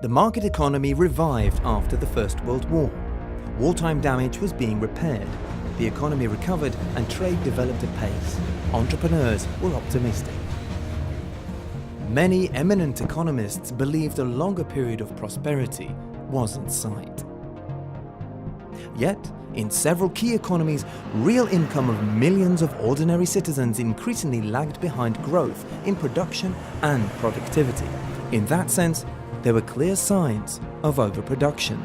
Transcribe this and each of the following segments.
The market economy revived after the First World War. Wartime damage was being repaired. The economy recovered and trade developed apace. Entrepreneurs were optimistic. Many eminent economists believed a longer period of prosperity was in sight. Yet, in several key economies, real income of millions of ordinary citizens increasingly lagged behind growth in production and productivity. In that sense, there were clear signs of overproduction.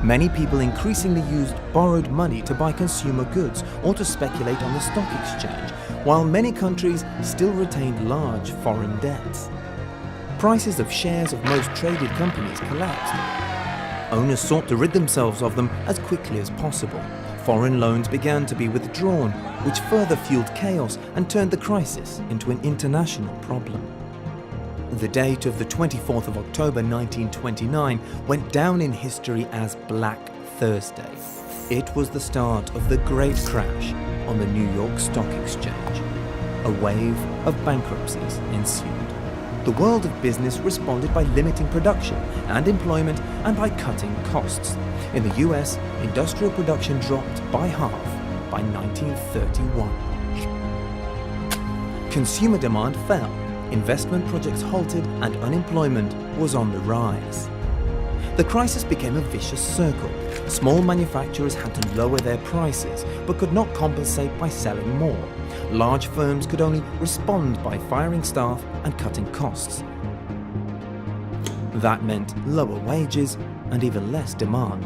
Many people increasingly used borrowed money to buy consumer goods or to speculate on the stock exchange, while many countries still retained large foreign debts. Prices of shares of most traded companies collapsed. Owners sought to rid themselves of them as quickly as possible. Foreign loans began to be withdrawn, which further fueled chaos and turned the crisis into an international problem. The date of the 24th of October 1929 went down in history as Black Thursday. It was the start of the Great Crash on the New York Stock Exchange. A wave of bankruptcies ensued. The world of business responded by limiting production and employment and by cutting costs. In the US, industrial production dropped by half by 1931. Consumer demand fell. Investment projects halted and unemployment was on the rise. The crisis became a vicious circle. Small manufacturers had to lower their prices but could not compensate by selling more. Large firms could only respond by firing staff and cutting costs. That meant lower wages and even less demand.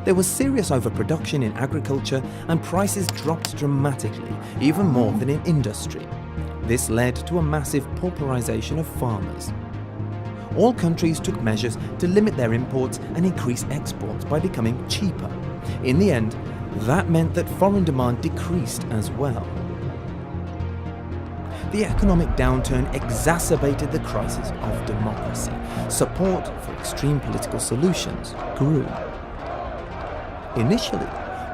There was serious overproduction in agriculture and prices dropped dramatically, even more than in industry. This led to a massive pauperization of farmers. All countries took measures to limit their imports and increase exports by becoming cheaper. In the end, that meant that foreign demand decreased as well. The economic downturn exacerbated the crisis of democracy. Support for extreme political solutions grew. Initially,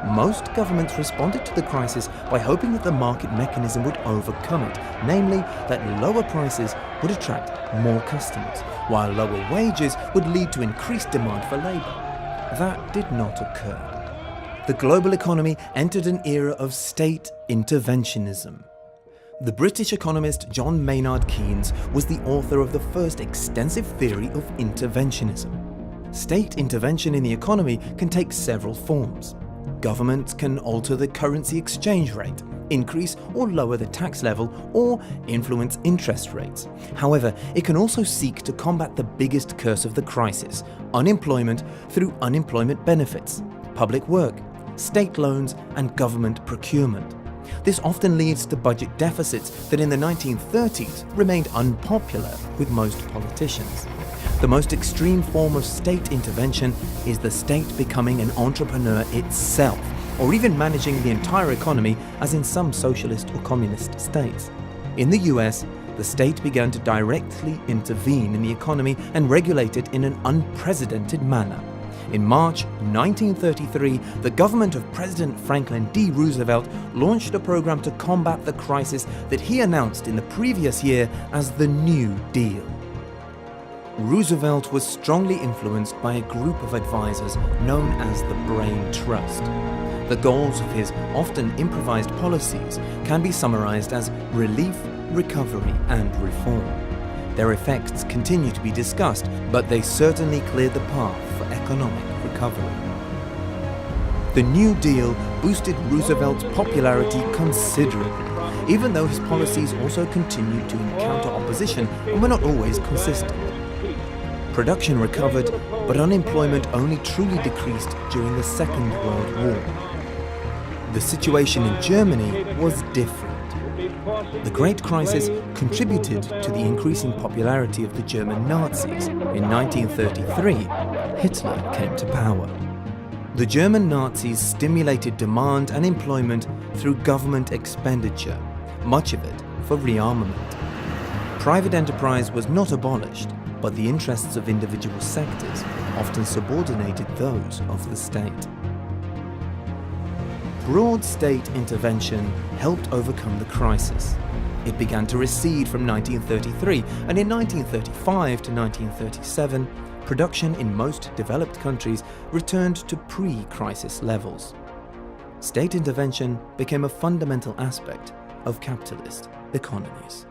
most governments responded to the crisis by hoping that the market mechanism would overcome it, namely that lower prices would attract more customers, while lower wages would lead to increased demand for labour. That did not occur. The global economy entered an era of state interventionism. The British economist John Maynard Keynes was the author of the first extensive theory of interventionism. State intervention in the economy can take several forms. Governments can alter the currency exchange rate, increase or lower the tax level, or influence interest rates. However, it can also seek to combat the biggest curse of the crisis, unemployment, through unemployment benefits, public work, state loans, and government procurement. This often leads to budget deficits that in the 1930s remained unpopular with most politicians. The most extreme form of state intervention is the state becoming an entrepreneur itself, or even managing the entire economy, as in some socialist or communist states. In the US, the state began to directly intervene in the economy and regulate it in an unprecedented manner. In March 1933, the government of President Franklin D. Roosevelt launched a program to combat the crisis that he announced in the previous year as the New Deal. Roosevelt was strongly influenced by a group of advisors known as the Brain Trust. The goals of his often improvised policies can be summarized as relief, recovery, and reform. Their effects continue to be discussed, but they certainly cleared the path for economic recovery. The New Deal boosted Roosevelt's popularity considerably, even though his policies also continued to encounter opposition and were not always consistent. Production recovered, but unemployment only truly decreased during the Second World War. The situation in Germany was different. The Great Crisis contributed to the increasing popularity of the German Nazis. In 1933, Hitler came to power. The German Nazis stimulated demand and employment through government expenditure, much of it for rearmament. Private enterprise was not abolished, but the interests of individual sectors often subordinated those of the state. Broad state intervention helped overcome the crisis. It began to recede from 1933, and in 1935 to 1937, production in most developed countries returned to pre-crisis levels. State intervention became a fundamental aspect of capitalist economies.